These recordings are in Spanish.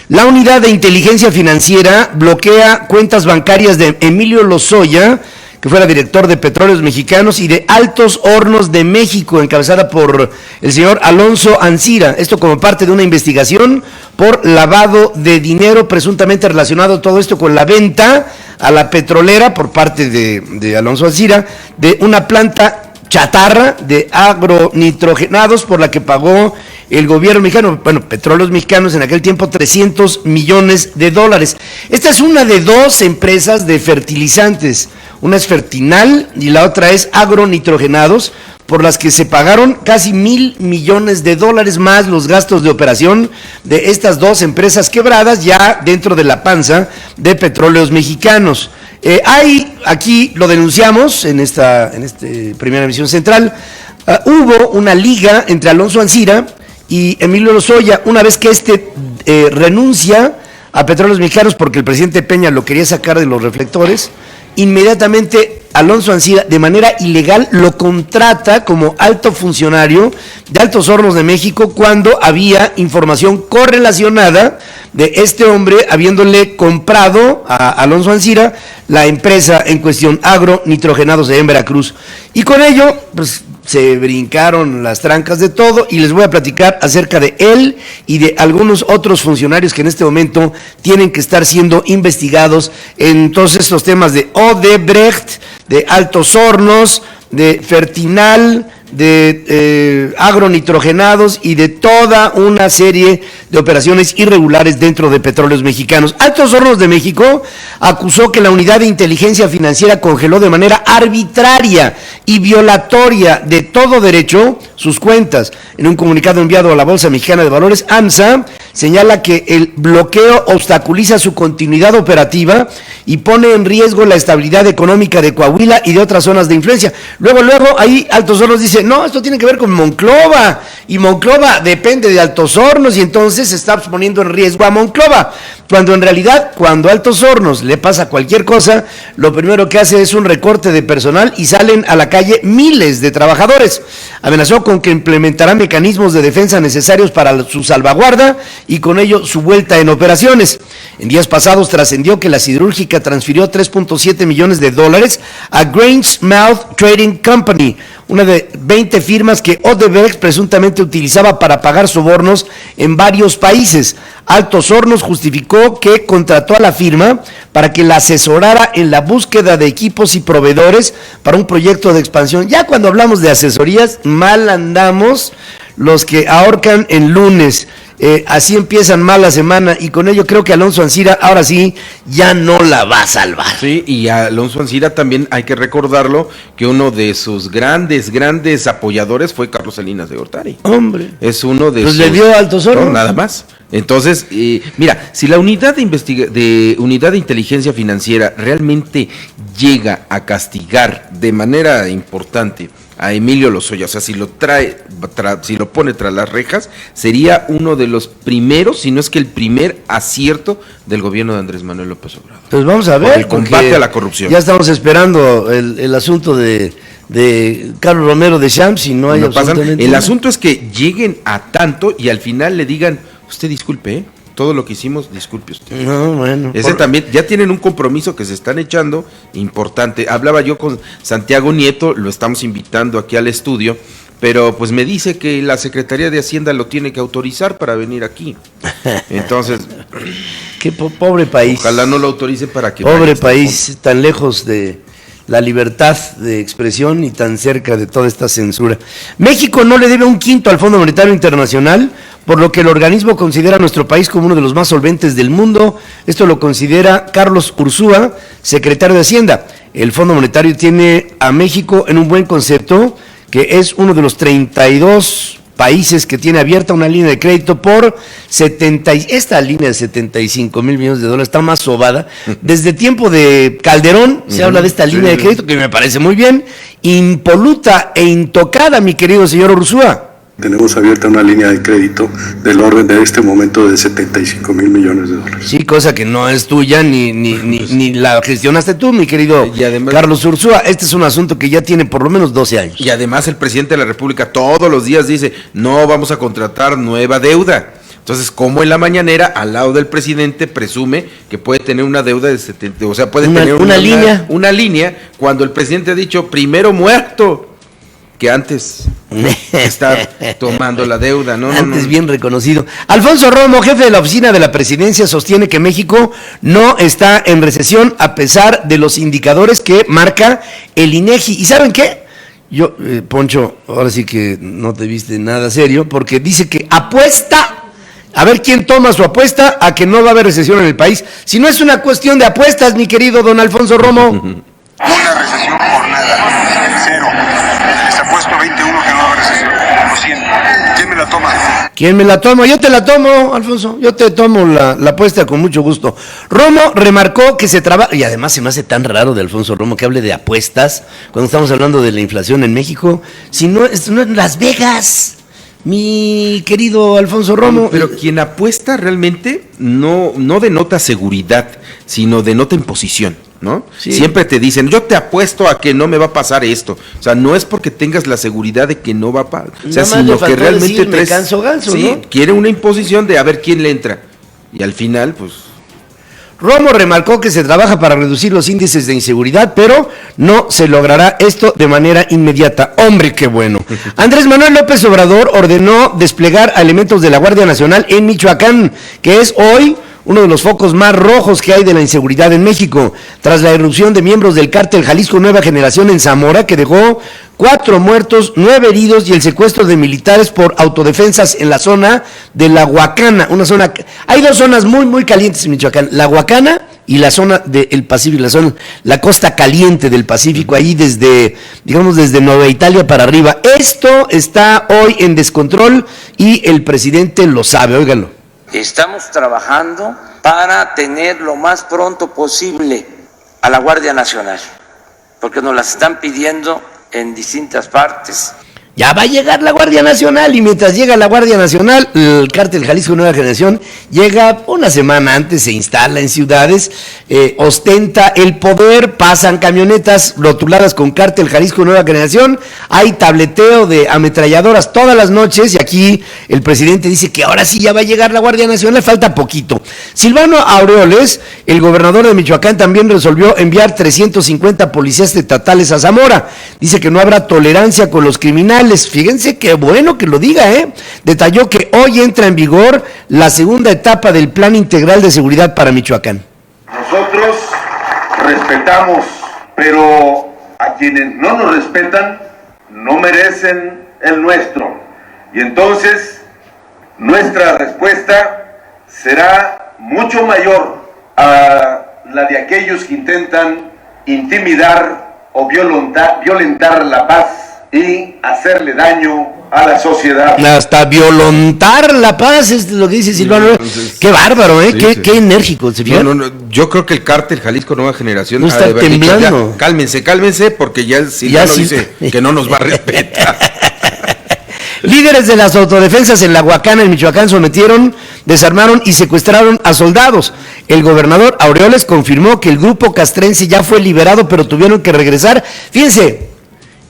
La unidad de inteligencia financiera bloquea cuentas bancarias de Emilio Lozoya, que fuera director de Petróleos Mexicanos, y de Altos Hornos de México, encabezada por el señor Alonso Ancira. Esto como parte de una investigación por lavado de dinero, presuntamente relacionado todo esto con la venta a la petrolera por parte de Alonso Ancira de una planta chatarra de agronitrogenados por la que pagó el gobierno mexicano, Petróleos Mexicanos en aquel tiempo, $300 millones. Esta es una de dos empresas de fertilizantes, una es Fertinal y la otra es Agronitrogenados, por las que se pagaron casi $1,000 millones más los gastos de operación de estas dos empresas quebradas ya dentro de la panza de Petróleos Mexicanos. Aquí lo denunciamos en esta primera emisión central, hubo una liga entre Alonso Ancira y Emilio Lozoya, una vez que renuncia a Petróleos Mexicanos porque el presidente Peña lo quería sacar de los reflectores. Inmediatamente Alonso Ancira, de manera ilegal, lo contrata como alto funcionario de Altos Hornos de México cuando había información correlacionada de este hombre habiéndole comprado a Alonso Ancira la empresa en cuestión, Agronitrogenados en Veracruz. Y con ello, pues, se brincaron las trancas de todo y les voy a platicar acerca de él y de algunos otros funcionarios que en este momento tienen que estar siendo investigados en todos estos temas de Odebrecht, de Altos Hornos, de Fertinal, de agronitrogenados y de toda una serie de operaciones irregulares dentro de Petróleos Mexicanos. Altos Hornos de México acusó que la unidad de inteligencia financiera congeló de manera arbitraria y violatoria de todo derecho sus cuentas. En un comunicado enviado a la Bolsa Mexicana de Valores, AMSA señala que el bloqueo obstaculiza su continuidad operativa y pone en riesgo la estabilidad económica de Coahuila y de otras zonas de influencia. Luego ahí Altos Hornos dice, no, esto tiene que ver con Monclova, y Monclova depende de Altos Hornos, y entonces se está poniendo en riesgo a Monclova, cuando en realidad, cuando a Altos Hornos le pasa cualquier cosa, lo primero que hace es un recorte de personal y salen a la calle miles de trabajadores. Amenazó con que implementará mecanismos de defensa necesarios para su salvaguarda y con ello su vuelta en operaciones. En días pasados trascendió que la siderúrgica transfirió $3.7 millones a Grangemouth Trading Company, una de 20 firmas que Odebrecht presuntamente utilizaba para pagar sobornos en varios países. Altos Hornos justificó que contrató a la firma para que la asesorara en la búsqueda de equipos y proveedores para un proyecto de expansión. Ya cuando hablamos de asesorías, mal andamos los que ahorcan en lunes. Así empiezan mal la semana y con ello creo que Alonso Ancira ahora sí ya no la va a salvar. Sí, y a Alonso Ancira también hay que recordarlo que uno de sus grandes apoyadores fue Carlos Salinas de Gortari. Hombre. Es uno de pues le dio Altos Hornos. No, nada más. Entonces, mira, si la unidad de inteligencia financiera realmente llega a castigar de manera importante a Emilio Lozoya, o sea, si lo pone tras las rejas, sería uno de los primeros, si no es que el primer acierto del gobierno de Andrés Manuel López Obrador. Pues vamos a ver. Por el combate a la corrupción. Ya estamos esperando el asunto de Carlos Romero de Champs y no hay absolutamente el asunto es que lleguen a tanto y al final le digan, usted disculpe, todo lo que hicimos, disculpe usted. No, bueno. También, ya tienen un compromiso que se están echando, importante. Hablaba yo con Santiago Nieto, lo estamos invitando aquí al estudio, pero pues me dice que la Secretaría de Hacienda lo tiene que autorizar para venir aquí. Entonces, qué pobre país. Ojalá no lo autorice para que... Pobre país, tan lejos de la libertad de expresión y tan cerca de toda esta censura. México no le debe un quinto al Fondo Monetario Internacional, por lo que el organismo considera a nuestro país como uno de los más solventes del mundo. Esto lo considera Carlos Ursúa, secretario de Hacienda. El Fondo Monetario tiene a México en un buen concepto, que es uno de los 32 países que tiene abierta una línea de crédito por esta línea de $75 mil millones está más sobada. Desde tiempo de Calderón se habla de esta línea de crédito, que me parece muy bien, impoluta e intocada, mi querido señor Ursúa. Tenemos abierta una línea de crédito del orden de este momento de $75 mil millones. Sí, cosa que no es tuya ni la gestionaste tú, mi querido además, Carlos Ursúa. Este es un asunto que ya tiene por lo menos 12 años. Y además el presidente de la República todos los días dice, no vamos a contratar nueva deuda, Entonces, como en la mañanera, al lado del presidente, presume que puede tener una deuda de 70, o sea, puede tener una línea, cuando el presidente ha dicho, primero muerto que antes estar tomando la deuda, ¿no? Antes bien reconocido. Alfonso Romo, jefe de la oficina de la presidencia, sostiene que México no está en recesión a pesar de los indicadores que marca el INEGI. ¿Y saben qué? Yo, Poncho, ahora sí que no te viste nada serio, porque dice que apuesta, a ver quién toma su apuesta a que no va a haber recesión en el país. Si no es una cuestión de apuestas, mi querido don Alfonso Romo. Una recesión por nada, cero. Les apuesto 21 que no va a haber recesión, lo siento. ¿Quién me la toma? ¿Quién me la toma? Yo te la tomo, Alfonso, yo te tomo la apuesta con mucho gusto. Romo remarcó que se trabaja, y además se me hace tan raro de Alfonso Romo que hable de apuestas cuando estamos hablando de la inflación en México, si no es en Las Vegas, mi querido Alfonso Romo. Pero quien apuesta realmente no denota seguridad, sino denota imposición, ¿no? Sí. Siempre te dicen, yo te apuesto a que no me va a pasar esto. O sea, no es porque tengas la seguridad de que no va a pasar. O sea, sino que realmente decir, me canso ganso, sí, ¿no? Quiere una imposición de a ver quién le entra. Y al final, pues... Romo remarcó que se trabaja para reducir los índices de inseguridad, pero no se logrará esto de manera inmediata. ¡Hombre, qué bueno! Andrés Manuel López Obrador ordenó desplegar a elementos de la Guardia Nacional en Michoacán, que es hoy uno de los focos más rojos que hay de la inseguridad en México, tras la irrupción de miembros del cártel Jalisco Nueva Generación en Zamora, que dejó 4 muertos, 9 heridos y el secuestro de militares por autodefensas en la zona de La Huacana, una zona, hay 2 zonas muy, muy calientes en Michoacán, La Huacana y la zona del Pacífico, la costa caliente del Pacífico, ahí desde Nueva Italia para arriba. Esto está hoy en descontrol y el presidente lo sabe, óiganlo. Estamos trabajando para tener lo más pronto posible a la Guardia Nacional, porque nos las están pidiendo en distintas partes. Ya va a llegar la Guardia Nacional y mientras llega la Guardia Nacional, el cártel Jalisco Nueva Generación llega una semana antes, se instala en ciudades, ostenta el poder, pasan camionetas rotuladas con cártel Jalisco Nueva Generación, hay tableteo de ametralladoras todas las noches y aquí el presidente dice que ahora sí ya va a llegar la Guardia Nacional, falta poquito. Silvano Aureoles, el gobernador de Michoacán, también resolvió enviar 350 policías estatales a Zamora. Dice que no habrá tolerancia con los criminales. Fíjense qué bueno que lo diga, Detalló que hoy entra en vigor la segunda etapa del Plan Integral de Seguridad para Michoacán. Nosotros respetamos, pero a quienes no nos respetan no merecen el nuestro. Y entonces nuestra respuesta será mucho mayor a la de aquellos que intentan intimidar o violentar la paz y hacerle daño a la sociedad. Hasta violentar la paz, es lo que dice Silvano. Entonces, qué bárbaro, sí, qué enérgico. ¿Se no, yo creo que el cártel Jalisco Nueva Generación no está temblando. Ya, cálmense, porque ya Silvano dice que no nos va a respetar. Líderes de las autodefensas en La Huacana, en Michoacán, desarmaron y secuestraron a soldados. El gobernador Aureoles confirmó que el grupo castrense ya fue liberado, pero tuvieron que regresar. Fíjense,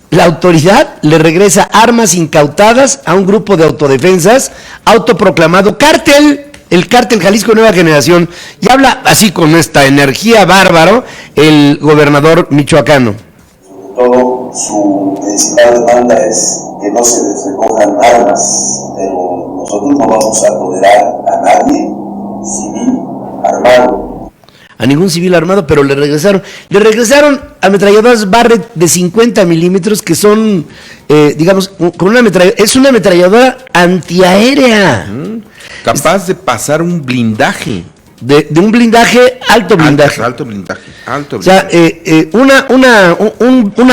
la autoridad le regresa armas incautadas a un grupo de autodefensas autoproclamado cártel, el cártel Jalisco Nueva Generación, y habla así con esta energía bárbaro el gobernador michoacano. Sobre todo su principal demanda es que no se les recojan armas, pero nosotros no vamos a tolerar a nadie civil armado. A ningún civil armado, pero le regresaron ametralladoras Barrett de 50 milímetros que son, con es una ametralladora antiaérea. Capaz de pasar un blindaje. De un blindaje, alto blindaje. Alto blindaje. O sea, una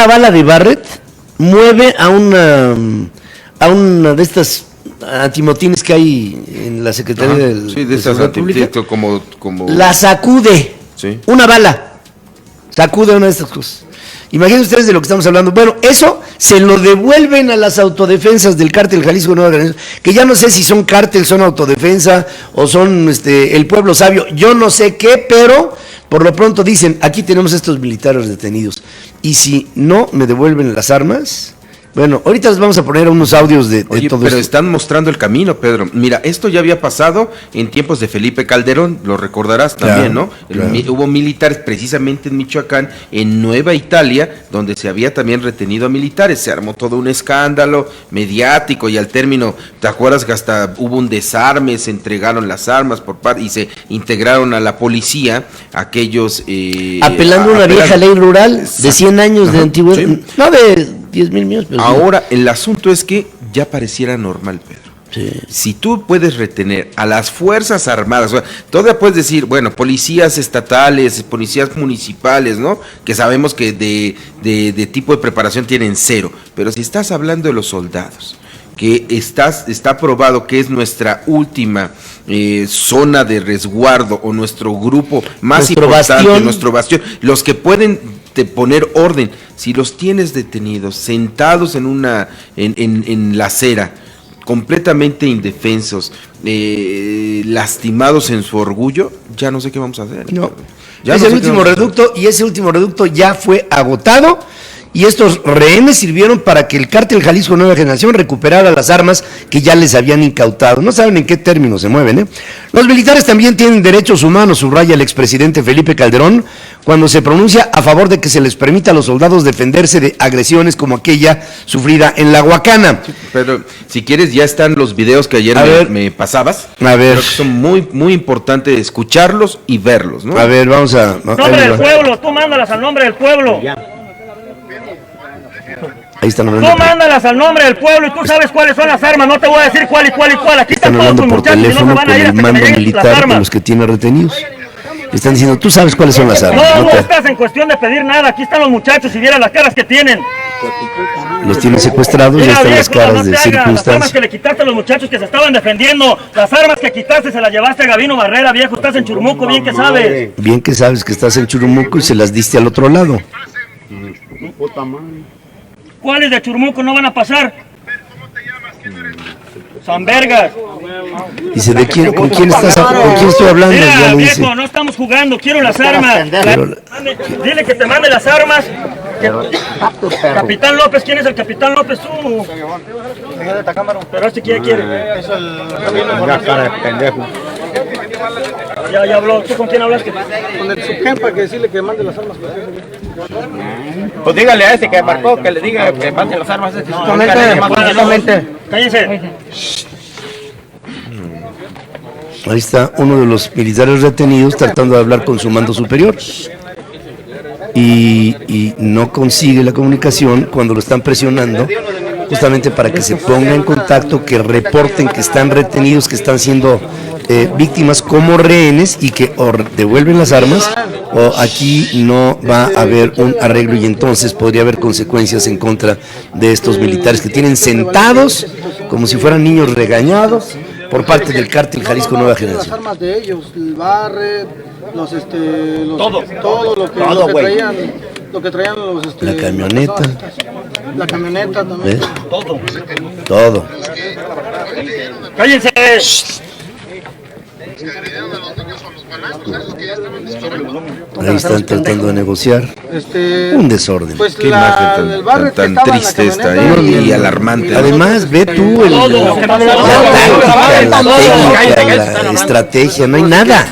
bala de Barrett mueve a una de estas antimotines que hay en la Secretaría de Seguridad Pública, como la sacude, sí. Una bala sacude una de estas cosas. Imagínense ustedes de lo que estamos hablando. Bueno, eso se lo devuelven a las autodefensas del cártel Jalisco Nueva Generación, que ya no sé si son cártel, son autodefensa o son el pueblo sabio, yo no sé qué, pero por lo pronto dicen, aquí tenemos estos militares detenidos y si no me devuelven las armas, Bueno, ahorita les vamos a poner unos audios de Oye, todo pero esto. están mostrando el camino, Pedro. Mira, esto ya había pasado en tiempos de Felipe Calderón, lo recordarás también, Claro, ¿no? claro. Hubo militares precisamente en Michoacán, en Nueva Italia, donde se había también retenido a militares. Se armó todo un escándalo mediático y al término, ¿te acuerdas que hasta hubo un desarme, se entregaron las armas por parte y se integraron a la policía aquellos... Apelando a una vieja ley rural de 100 años de Ajá, antigüedad, sí. no de 10,000 millones, pero sí. Ahora, el asunto es que ya pareciera normal, Pedro. Sí. Si tú puedes retener a las Fuerzas Armadas, o sea, todavía puedes decir, bueno, policías estatales, policías municipales, ¿no? Que sabemos que de tipo de preparación tienen 0, pero si estás hablando de los soldados, que está probado que es nuestra última zona de resguardo o nuestro grupo más Nuestro importante, bastión. nuestro bastión, los que pueden poner orden, si los tienes detenidos, sentados en la acera, completamente indefensos, lastimados en su orgullo, ya no sé qué vamos a hacer. No. Ya Es no el sé qué último vamos a hacer. reducto y ese último reducto ya fue agotado. Y estos rehenes sirvieron para que el cártel Jalisco Nueva Generación recuperara las armas que ya les habían incautado. No saben en qué términos se mueven, ¿eh? Los militares también tienen derechos humanos, subraya el expresidente Felipe Calderón, cuando se pronuncia a favor de que se les permita a los soldados defenderse de agresiones como aquella sufrida en la Huacana. Pero si quieres, ya están los videos que ayer A ver. me pasabas. A ver. Creo que son muy, muy importantes escucharlos y verlos, ¿no? A ver, vamos a... Nombre del pueblo, tú mándalas al nombre del pueblo. Ahí están Tú hablando. mándalas al nombre del pueblo y tú sabes cuáles son las armas. No te voy a decir cuál y cuál y cuál. Aquí Están están todos hablando tus por muchachos y no se teléfono van con a ir el hasta que me mando lleguen las militar, con armas. los que tiene retenidos. Están diciendo, tú sabes cuáles son las armas. No, No no te- estás en cuestión de pedir nada. Aquí están los muchachos y vieran las caras que tienen. Los tienen secuestrados, ya Mira, están las viejo, caras no de te hagas. Las armas circunstancia. que le quitaste a los muchachos que se estaban defendiendo, las armas que quitaste se las llevaste a Gabino Barrera, viejo. Estás en Churumuco, bien que sabes. Bien que sabes que estás en Churumuco y se las diste al otro lado. ¿Cuáles de Churumuco no van a pasar? San Vergas. Dice, ¿con quién estás? ¿Con quién estoy hablando? Ya Mira, lo dice. viejo, no estamos jugando, quiero las armas. Pero- Dile que te mande las armas. Capitán López, ¿quién es el Capitán López? Tú. Pero este quiere. Ya habló. ¿Tú con quién hablaste? Con el subjefe para que decirle que mande las armas. Pues dígale a ese que marcó, que le diga que mande las armas. Cállense. Ahí está uno de los militares retenidos tratando de hablar con su mando superior. Y no consigue la comunicación cuando lo están presionando, justamente para que se ponga en contacto, que reporten que están retenidos, que están siendo víctimas como rehenes y que o devuelven las armas o aquí no va a haber un arreglo y entonces podría haber consecuencias en contra de estos militares que tienen sentados como si fueran niños regañados por parte del cártel Jalisco Nueva Las Generación. armas de ellos, el barret, Todo. todo lo que traían, los La camioneta. la camioneta también. ¿Ves? Todo. Cállense. Ahí están tratando de negociar. Un desorden. Pues Qué imagen el barret tan que estaba en la triste está camioneta ahí y alarmante, ¿no? Además, ve tú la táctica, la estrategia, no hay nada.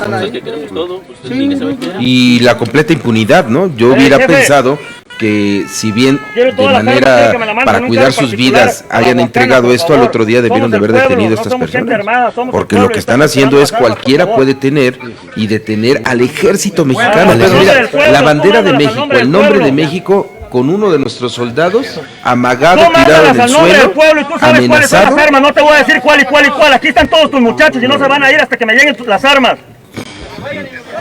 Y la completa impunidad, ¿no? Yo hubiera jefe. pensado que si bien Quiero de todas las armas, manera quiero que me la manden para en un cuidar carro sus particular vidas a la hayan Huacana, entregado por esto, al favor. otro día debieron de Somos haber el pueblo, detenido a no estas somos gente personas. armada, somos el Porque pueblo lo que y están estamos haciendo es esperando las armas, cualquiera por favor. puede tener y detener al ejército mexicano. Bueno, Pero el mira, nombre del pueblo, la bandera tú de mándalas al México, nombre el del nombre de pueblo. México con uno de nuestros soldados amagado, Tú tirado en mándalas el al nombre del suelo, pueblo y tú sabes cuáles son amenazado. las armas. No te voy a decir cuál y cuál y cuál. Aquí están todos tus muchachos y no se van a ir hasta que me lleguen las armas.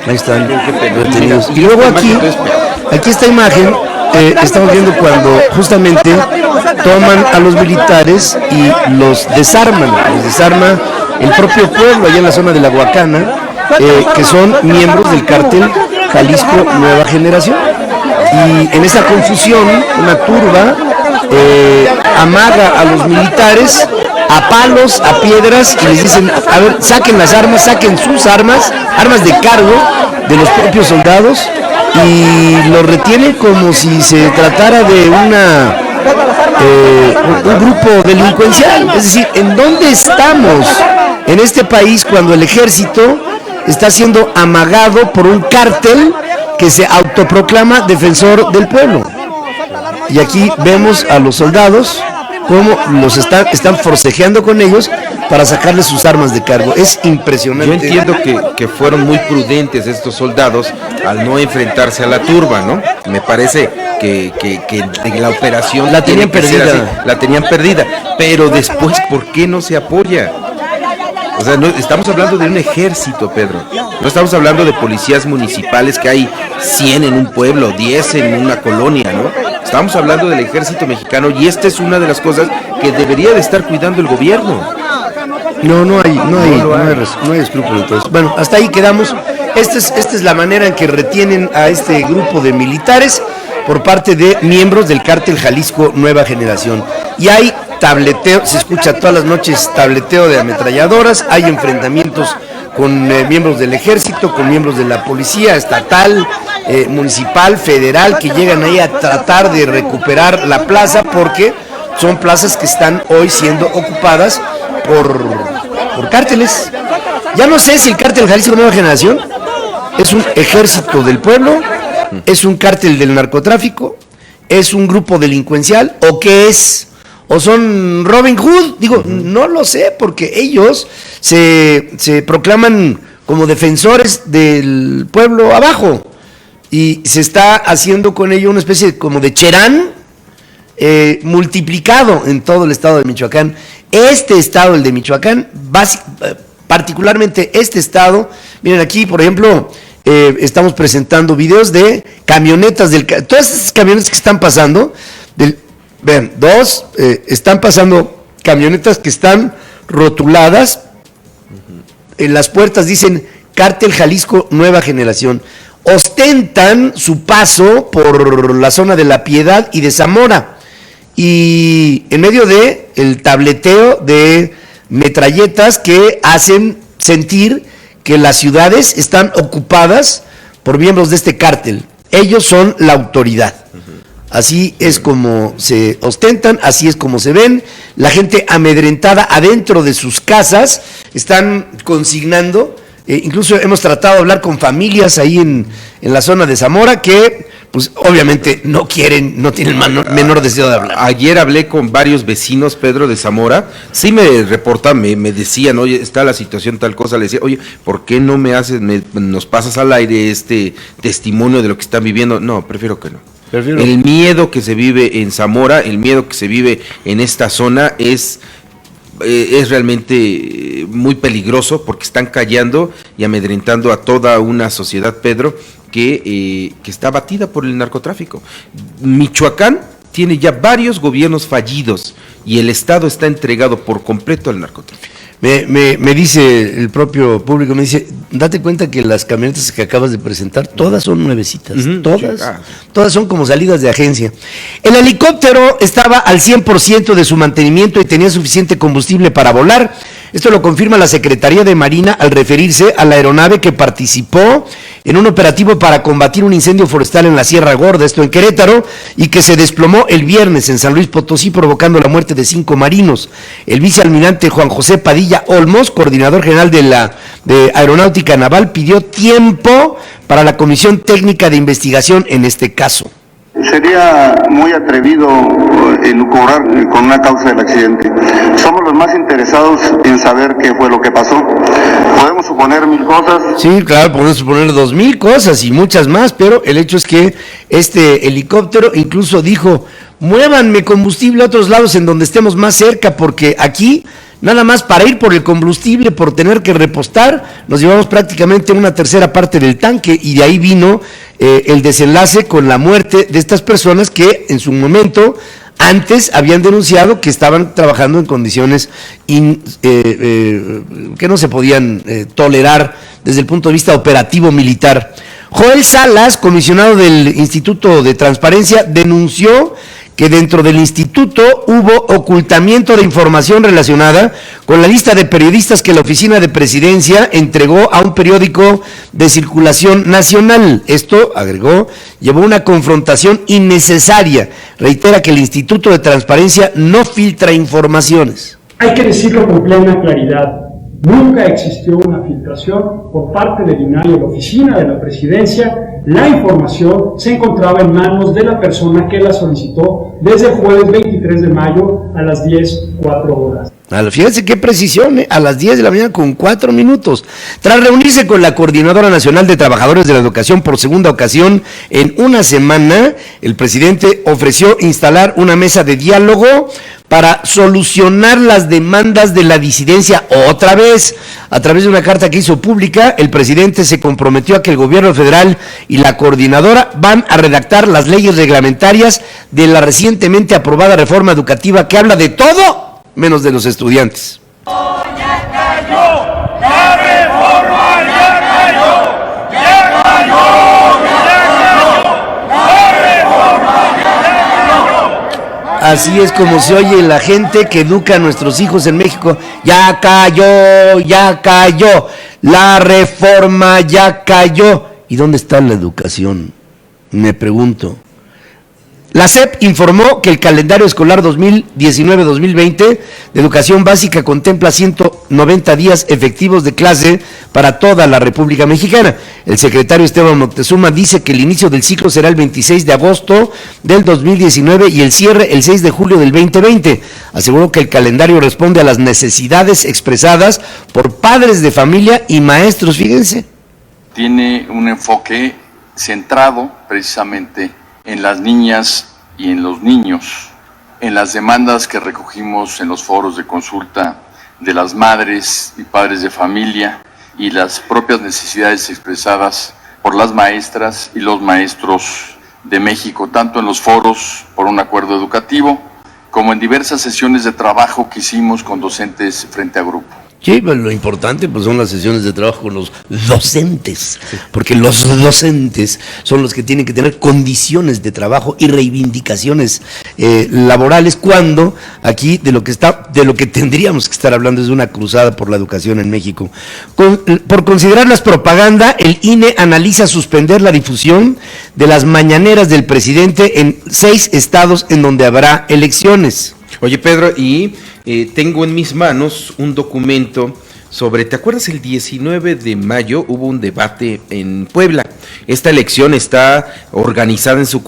Ahí están retenidos. Y luego aquí esta imagen, estamos viendo cuando justamente toman a los militares y los desarman. Los desarma el propio pueblo allá en la zona de la Huacana, que son miembros del cártel Jalisco Nueva Generación. Y en esa confusión, una turba amaga a los militares a palos, a piedras, y les dicen, a ver, saquen las armas, saquen sus armas, armas de cargo de los propios soldados, y los retienen como si se tratara de una un grupo delincuencial. Es decir, ¿en dónde estamos en este país cuando el ejército está siendo amagado por un cártel que se autoproclama defensor del pueblo? Y aquí vemos a los soldados cómo los están forcejeando con ellos para sacarles sus armas de cargo. Es impresionante. Yo entiendo que fueron muy prudentes estos soldados al no enfrentarse a la turba, ¿no? Me parece que la operación la tenían perdida. La tenían perdida. Pero después, ¿por qué no se apoya? O sea, no, estamos hablando de un ejército, Pedro. No estamos hablando de policías municipales que hay 100 en un pueblo, 10 en una colonia, ¿no? Estamos hablando del ejército mexicano y esta es una de las cosas que debería de estar cuidando el gobierno. No hay escrúpulos. Entonces, bueno, hasta ahí quedamos. Esta es la manera en que retienen a este grupo de militares por parte de miembros del cártel Jalisco Nueva Generación. Y hay tableteo, se escucha todas las noches tableteo de ametralladoras, hay enfrentamientos con miembros del ejército, con miembros de la policía estatal, municipal, federal, que llegan ahí a tratar de recuperar la plaza, porque son plazas que están hoy siendo ocupadas por cárteles. Ya no sé si el cártel Jalisco Nueva Generación es un ejército del pueblo, es un cártel del narcotráfico, es un grupo delincuencial, o qué es, o son Robin Hood. Digo, no lo sé, porque ellos se proclaman como defensores del pueblo abajo, y se está haciendo con ello una especie como de Cherán multiplicado en todo el estado de Michoacán. Este estado, el de Michoacán, particularmente este estado, miren aquí, por ejemplo, estamos presentando videos de camionetas, todas estas camionetas que están pasando, vean, están pasando camionetas que están rotuladas, en las puertas dicen Cártel Jalisco Nueva Generación, ostentan su paso por la zona de La Piedad y de Zamora, y en medio de el tableteo de metralletas que hacen sentir que las ciudades están ocupadas por miembros de este cártel. Ellos son la autoridad. Así es como se ostentan, así es como se ven. La gente amedrentada adentro de sus casas, están consignando. Incluso hemos tratado de hablar con familias ahí en la zona de Zamora que, pues obviamente no tienen menor deseo de hablar. Ayer hablé con varios vecinos, Pedro, de Zamora. Sí me reportan, me decían, oye, está la situación tal cosa. Le decía, oye, ¿por qué no nos pasas al aire este testimonio de lo que están viviendo? No, prefiero que no. El miedo que se vive en Zamora, el miedo que se vive en esta zona es realmente muy peligroso, porque están callando y amedrentando a toda una sociedad, Pedro, que está abatida por el narcotráfico. Michoacán tiene ya varios gobiernos fallidos y el Estado está entregado por completo al narcotráfico. Me dice el propio público, me dice, date cuenta que las camionetas que acabas de presentar, todas son nuevecitas, todas son como salidas de agencia. El helicóptero estaba al 100% de su mantenimiento y tenía suficiente combustible para volar. Esto lo confirma la Secretaría de Marina al referirse a la aeronave que participó en un operativo para combatir un incendio forestal en la Sierra Gorda, esto en Querétaro, y que se desplomó el viernes en San Luis Potosí, provocando la muerte de 5 marinos. El vicealmirante Juan José Padilla Olmos, coordinador general de Aeronáutica Naval, pidió tiempo para la Comisión Técnica de Investigación en este caso. Sería muy atrevido elucubrar con una causa del accidente. Somos los más interesados en saber qué fue lo que pasó. Podemos suponer 1000 cosas. Sí, claro, podemos suponer 2000 cosas y muchas más, pero el hecho es que este helicóptero incluso dijo, muévanme combustible a otros lados en donde estemos más cerca, porque aquí nada más para ir por el combustible, por tener que repostar, nos llevamos prácticamente una tercera parte del tanque, y de ahí vino el desenlace con la muerte de estas personas que en su momento antes habían denunciado que estaban trabajando en condiciones que no se podían tolerar desde el punto de vista operativo militar. Joel Salas, comisionado del Instituto de Transparencia, denunció que dentro del instituto hubo ocultamiento de información relacionada con la lista de periodistas que la Oficina de Presidencia entregó a un periódico de circulación nacional. Esto, agregó, llevó a una confrontación innecesaria. Reitera que el Instituto de Transparencia no filtra informaciones. Hay que decirlo con plena claridad. Nunca existió una filtración por parte del INAI o la Oficina de la Presidencia. La información se encontraba en manos de la persona que la solicitó desde el jueves 23 de mayo a las 10:04 horas. Fíjense qué precisión, a las 10 de la mañana con 4 minutos. Tras reunirse con la Coordinadora Nacional de Trabajadores de la Educación por segunda ocasión en una semana, el presidente ofreció instalar una mesa de diálogo para solucionar las demandas de la disidencia otra vez. A través de una carta que hizo pública, el presidente se comprometió a que el gobierno federal y la coordinadora van a redactar las leyes reglamentarias de la recientemente aprobada reforma educativa que habla de todo menos de los estudiantes. Así es como se oye la gente que educa a nuestros hijos en México. Ya cayó, la reforma ya cayó. ¿Y dónde está la educación? Me pregunto. La SEP informó que el calendario escolar 2019-2020 de educación básica contempla 190 días efectivos de clase para toda la República Mexicana. El secretario Esteban Moctezuma dice que el inicio del ciclo será el 26 de agosto del 2019 y el cierre el 6 de julio del 2020. Aseguró que el calendario responde a las necesidades expresadas por padres de familia y maestros, fíjense. Tiene un enfoque centrado precisamente en las niñas y en los niños, en las demandas que recogimos en los foros de consulta de las madres y padres de familia y las propias necesidades expresadas por las maestras y los maestros de México, tanto en los foros por un acuerdo educativo como en diversas sesiones de trabajo que hicimos con docentes frente a grupo. Sí, pues lo importante pues son las sesiones de trabajo con los docentes, porque los docentes son los que tienen que tener condiciones de trabajo y reivindicaciones laborales, cuando aquí de lo que tendríamos que estar hablando es de una cruzada por la educación en México. Por considerarlas propaganda, el INE analiza suspender la difusión de las mañaneras del presidente en 6 estados en donde habrá elecciones. Oye, Pedro, y tengo en mis manos un documento sobre, ¿te acuerdas? El 19 de mayo hubo un debate en Puebla. Esta elección está organizada en su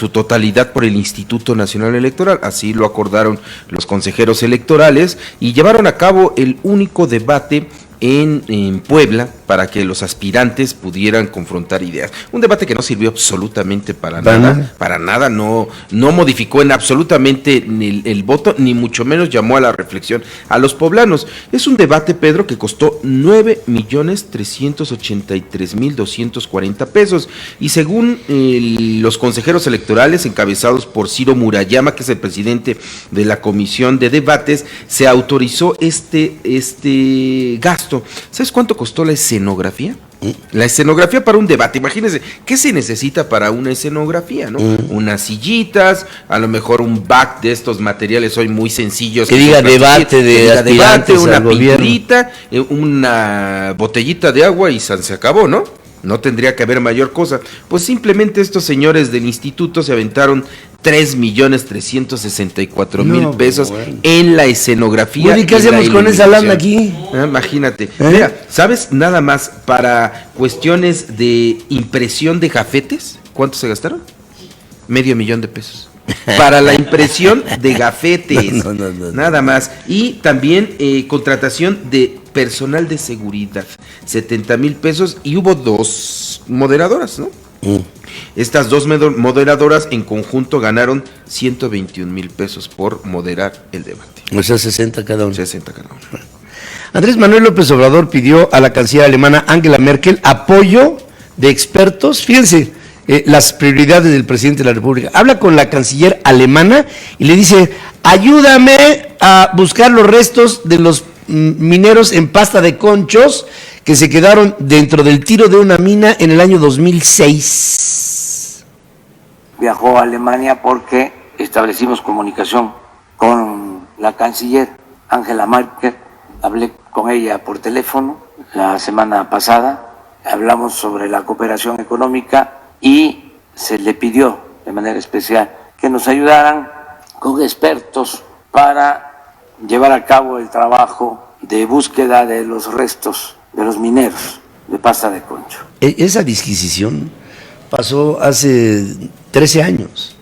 totalidad por el Instituto Nacional Electoral, así lo acordaron los consejeros electorales, y llevaron a cabo el único debate en Puebla para que los aspirantes pudieran confrontar ideas. Un debate que no sirvió absolutamente para nada, no modificó en absolutamente el voto, ni mucho menos llamó a la reflexión a los poblanos. Es un debate, Pedro, que costó 9,383,240 pesos, y según los consejeros electorales encabezados por Ciro Murayama, que es el presidente de la Comisión de Debates, se autorizó este gasto. ¿Sabes cuánto costó la escenografía? La escenografía para un debate, imagínense, ¿qué se necesita para una escenografía, no? Unas sillitas, a lo mejor un back de estos materiales hoy muy sencillos. Que diga debate de aspirantes una al gobierno. pinturita, una botellita de agua y se acabó, ¿no? No tendría que haber mayor cosa. Pues simplemente estos señores del instituto se aventaron 3,364,000 pesos en la escenografía. Bueno, ¿y qué hacemos con esa lana aquí? Imagínate. Mira, ¿sabes nada más para cuestiones de impresión de gafetes? ¿Cuánto se gastaron? $500,000 pesos. Para la impresión de gafetes, nada más. Y también contratación de personal de seguridad, 70,000 pesos, y hubo 2 moderadoras, ¿no? Estas 2 moderadoras en conjunto ganaron 121,000 pesos por moderar el debate. O sea, 60 cada uno. 60 cada uno. Andrés Manuel López Obrador pidió a la canciller alemana Angela Merkel apoyo de expertos. Fíjense, las prioridades del presidente de la República. Habla con la canciller alemana y le dice: ayúdame a buscar los restos de los mineros en Pasta de Conchos que se quedaron dentro del tiro de una mina en el año 2006. Viajó a Alemania porque establecimos comunicación con la canciller Angela Merkel. Hablé con ella por teléfono la semana pasada, hablamos sobre la cooperación económica y se le pidió de manera especial que nos ayudaran con expertos para llevar a cabo el trabajo de búsqueda de los restos de los mineros de pasta de concho. Esa disquisición pasó hace 13 años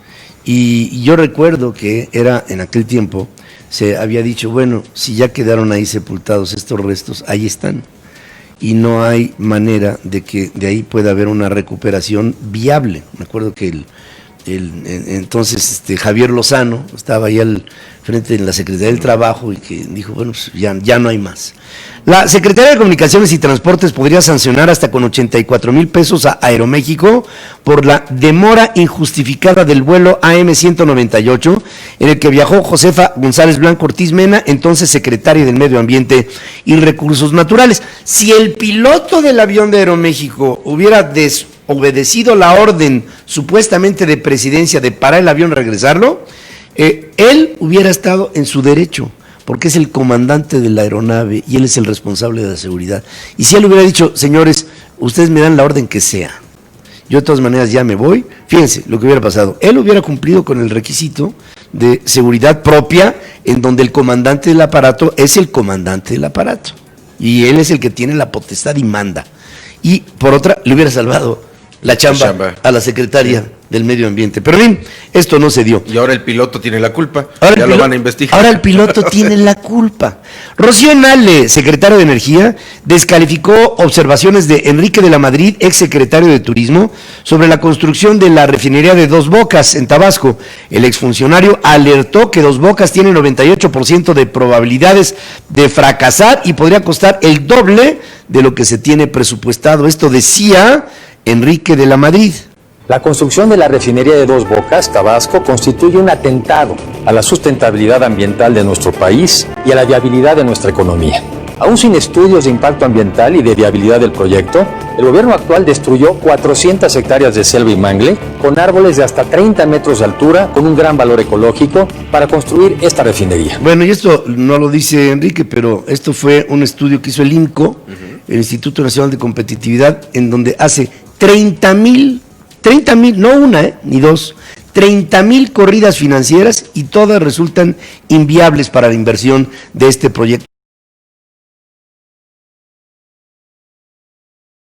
y yo recuerdo que era en aquel tiempo, se había dicho, bueno, si ya quedaron ahí sepultados estos restos, ahí están. Y no hay manera de que de ahí pueda haber una recuperación viable. Me acuerdo que entonces Javier Lozano estaba ahí al frente de la Secretaría del Trabajo y que dijo, bueno, pues ya no hay más. La Secretaría de Comunicaciones y Transportes podría sancionar hasta con 84,000 pesos a Aeroméxico por la demora injustificada del vuelo AM-198 en el que viajó Josefa González Blanco Ortiz Mena, entonces secretaria del Medio Ambiente y Recursos Naturales. Si el piloto del avión de Aeroméxico hubiera desobedecido la orden supuestamente de presidencia de parar el avión y regresarlo, él hubiera estado en su derecho, porque es el comandante de la aeronave y él es el responsable de la seguridad. Y si él hubiera dicho, señores, ustedes me dan la orden que sea, yo de todas maneras ya me voy, fíjense lo que hubiera pasado. Él hubiera cumplido con el requisito de seguridad propia, en donde el comandante del aparato es el comandante del aparato. Y él es el que tiene la potestad y manda. Y por otra, le hubiera salvado la chamba a la secretaria del Medio Ambiente. Pero bien, esto no se dio. Y ahora el piloto tiene la culpa. Ya lo van a investigar. Ahora el piloto tiene la culpa. Rocío Nale, secretario de Energía, descalificó observaciones de Enrique de la Madrid, exsecretario de Turismo, sobre la construcción de la refinería de Dos Bocas en Tabasco. El exfuncionario alertó que Dos Bocas tiene 98% de probabilidades de fracasar y podría costar el doble de lo que se tiene presupuestado. Esto decía Enrique de la Madrid. La construcción de la refinería de Dos Bocas, Tabasco, constituye un atentado a la sustentabilidad ambiental de nuestro país y a la viabilidad de nuestra economía. Aún sin estudios de impacto ambiental y de viabilidad del proyecto, el gobierno actual destruyó 400 hectáreas de selva y mangle con árboles de hasta 30 metros de altura con un gran valor ecológico para construir esta refinería. Bueno, y esto no lo dice Enrique, pero esto fue un estudio que hizo el INCO, el Instituto Nacional de Competitividad, en donde hace 30,000, no una, ni dos, 30,000 corridas financieras y todas resultan inviables para la inversión de este proyecto.